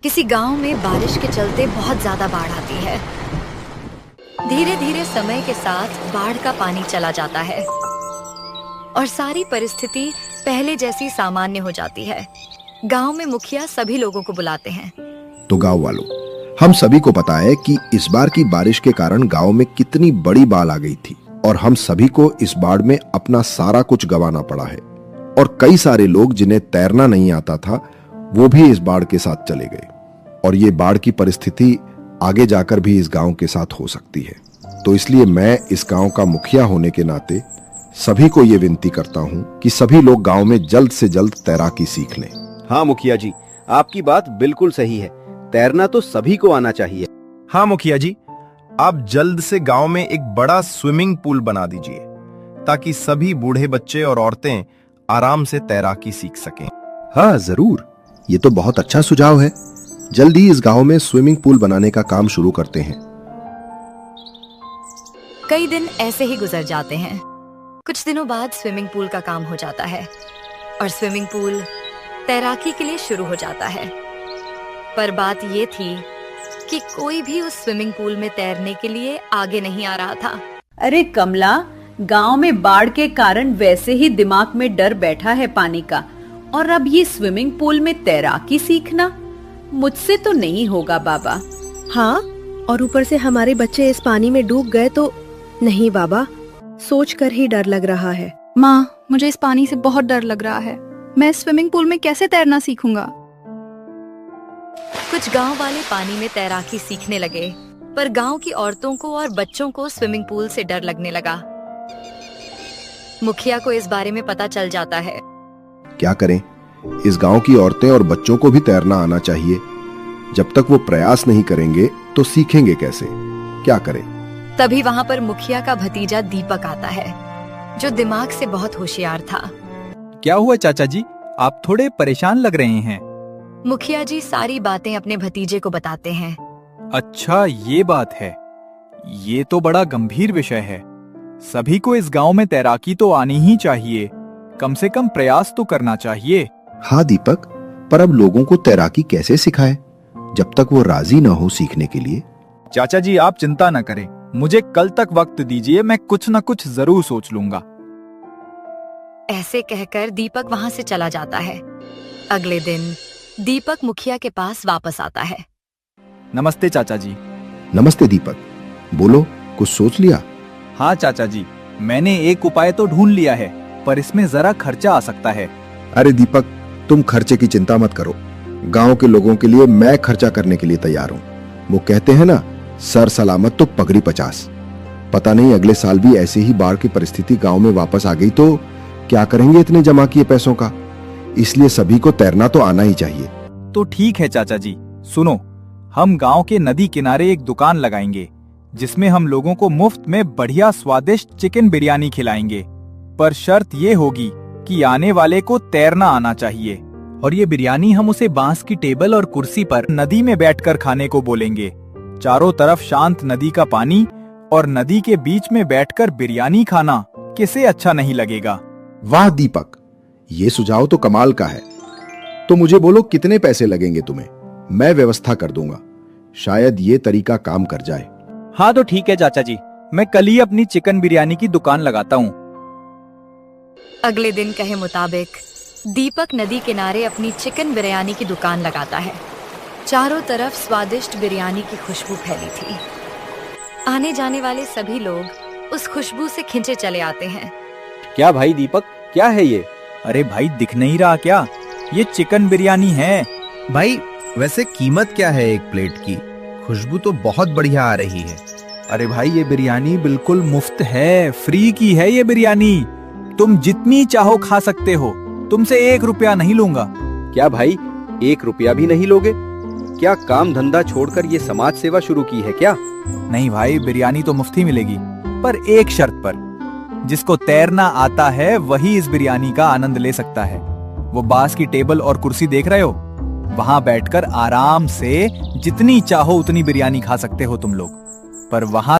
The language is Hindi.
किसी गांव में बारिश के चलते बहुत ज्यादा बाढ़ आती है। धीरे धीरे समय के साथ बाढ़ का पानी चला जाता है और सारी परिस्थिति पहले जैसी सामान्य हो जाती है। गांव में मुखिया सभी लोगों को बुलाते हैं। तो गांव वालों, हम सभी को पता है कि इस बार की बारिश के कारण गांव में कितनी बड़ी बाढ़ आ गई थी और हम सभी को इस बाढ़ में अपना सारा कुछ गंवाना पड़ा है और कई सारे लोग जिन्हें तैरना नहीं आता था वो भी इस बाढ़ के साथ चले गए और ये बाढ़ की परिस्थिति आगे जाकर भी इस गांव के साथ हो सकती है। तो इसलिए मैं इस गांव का मुखिया होने के नाते सभी को ये विनती करता हूं कि सभी लोग गांव में जल्द से जल्द तैराकी सीख लें। हाँ मुखिया जी, आपकी बात बिल्कुल सही है। तैरना तो सभी को आना चाहिए। हाँ मुखिया जी, आप जल्द से गांव में एक बड़ा स्विमिंग पूल बना दीजिए ताकि सभी बूढ़े बच्चे और औरतें आराम से तैराकी सीख सकें। हाँ जरूर, ये तो बहुत अच्छा सुझाव है। जल्दी इस गांव में स्विमिंग पूल बनाने का काम शुरू करते हैं। कई दिन ऐसे ही गुजर जाते हैं। कुछ दिनों बाद स्विमिंग पूल का काम हो जाता है और स्विमिंग पूल तैराकी के लिए शुरू हो जाता है। पर बात ये थी कि कोई भी उस स्विमिंग पूल में तैरने के लिए आगे नहीं आ रहा था। अरे कमला, गांव में बाढ़ के कारण वैसे ही दिमाग में डर बैठा है पानी का, और अब ये स्विमिंग पूल में तैराकी सीखना मुझसे तो नहीं होगा बाबा। हाँ, और ऊपर से हमारे बच्चे इस पानी में डूब गए तो नहीं बाबा, सोचकर ही डर लग रहा है। माँ, मुझे इस पानी से बहुत डर लग रहा है। मैं स्विमिंग पूल में कैसे तैरना सीखूंगा? कुछ गांव वाले पानी में तैराकी सीखने लगे, पर गांव की औरतों को और बच्चों को स्विमिंग पूल से डर लगने लगा। मुखिया को इस बारे में पता चल जाता है। क्या करें? इस गांव की औरतें और बच्चों को भी तैरना आना चाहिए। जब तक वो प्रयास नहीं करेंगे तो सीखेंगे कैसे? क्या करें? तभी वहाँ पर मुखिया का भतीजा दीपक आता है, जो दिमाग से बहुत होशियार था। क्या हुआ चाचा जी, आप थोड़े परेशान लग रहे हैं। मुखिया जी सारी बातें अपने भतीजे को बताते हैं। अच्छा, ये बात है। ये तो बड़ा गंभीर विषय है। सभी को इस गांव में तैराकी तो आनी ही चाहिए, कम से कम प्रयास तो करना चाहिए। हाँ दीपक, पर अब लोगों को तैराकी कैसे सिखाएं जब तक वो राजी न हो सीखने के लिए? चाचा जी आप चिंता न करें, मुझे कल तक वक्त दीजिए, मैं कुछ न कुछ जरूर सोच लूंगा। ऐसे कहकर दीपक वहाँ से चला जाता है। अगले दिन दीपक मुखिया के पास वापस आता है। नमस्ते चाचा जी। नमस्ते दीपक, बोलो, कुछ सोच लिया? हाँ चाचा जी, मैंने एक उपाय तो ढूंढ लिया है, पर इसमें जरा खर्चा आ सकता है। अरे दीपक, तुम खर्चे की चिंता मत करो। गांव के लोगों के लिए मैं खर्चा करने के लिए तैयार हूँ। वो कहते हैं ना, सर सलामत तो पगड़ी 50। पता नहीं अगले साल भी ऐसे ही बाढ़ की परिस्थिति गांव में वापस आ गई तो क्या करेंगे इतने जमा किए पैसों का? इसलिए सभी को तैरना तो आना ही चाहिए। तो ठीक है चाचा जी, सुनो, हम गांव के नदी किनारे एक दुकान लगाएंगे जिसमें हम लोगों को मुफ्त में बढ़िया स्वादिष्ट चिकन बिरयानी खिलाएंगे। पर शर्त ये होगी कि आने वाले को तैरना आना चाहिए, और ये बिरयानी हम उसे बांस की टेबल और कुर्सी पर नदी में बैठकर खाने को बोलेंगे। चारों तरफ शांत नदी का पानी और नदी के बीच में बैठकर बिरयानी खाना किसे अच्छा नहीं लगेगा? वाह दीपक, ये सुझाव तो कमाल का है। तो मुझे बोलो, कितने पैसे लगेंगे तुम्हें? मैं व्यवस्था कर दूंगा। शायद ये तरीका काम कर जाए। हाँ तो ठीक है चाचा जी, मैं कल ही अपनी चिकन बिरयानी की दुकान लगाता हूँ। अगले दिन कहे मुताबिक दीपक नदी किनारे अपनी चिकन बिरयानी की दुकान लगाता है। चारों तरफ स्वादिष्ट बिरयानी की खुशबू फैली थी। आने जाने वाले सभी लोग उस खुशबू से खिंचे चले आते हैं। क्या भाई दीपक, क्या है ये? अरे भाई, दिख नहीं रहा क्या? ये चिकन बिरयानी है। भाई, वैसे कीमत क्या है एक प्लेट की? खुशबू तो बहुत बढ़िया आ रही है। अरे भाई, ये बिरयानी बिल्कुल मुफ्त है, फ्री की है ये बिरयानी। तुम जितनी चाहो खा सकते हो, तुमसे 1 रुपया नहीं लूंगा। क्या भाई, 1 रुपया भी नहीं लोगे? क्या काम धंधा छोड़कर ये समाज सेवा शुरू की है क्या? नहीं भाई, बिरयानी तो मुफ्त ही मिलेगी, पर एक शर्त पर। जिसको तैरना आता है वही इस बिरयानी का आनंद ले सकता है। वो बांस की टेबल और कुर्सी देख रहे हो, वहां बैठकर आराम से जितनी चाहो उतनी बिरयानी खा सकते हो तुम लोग, पर वहां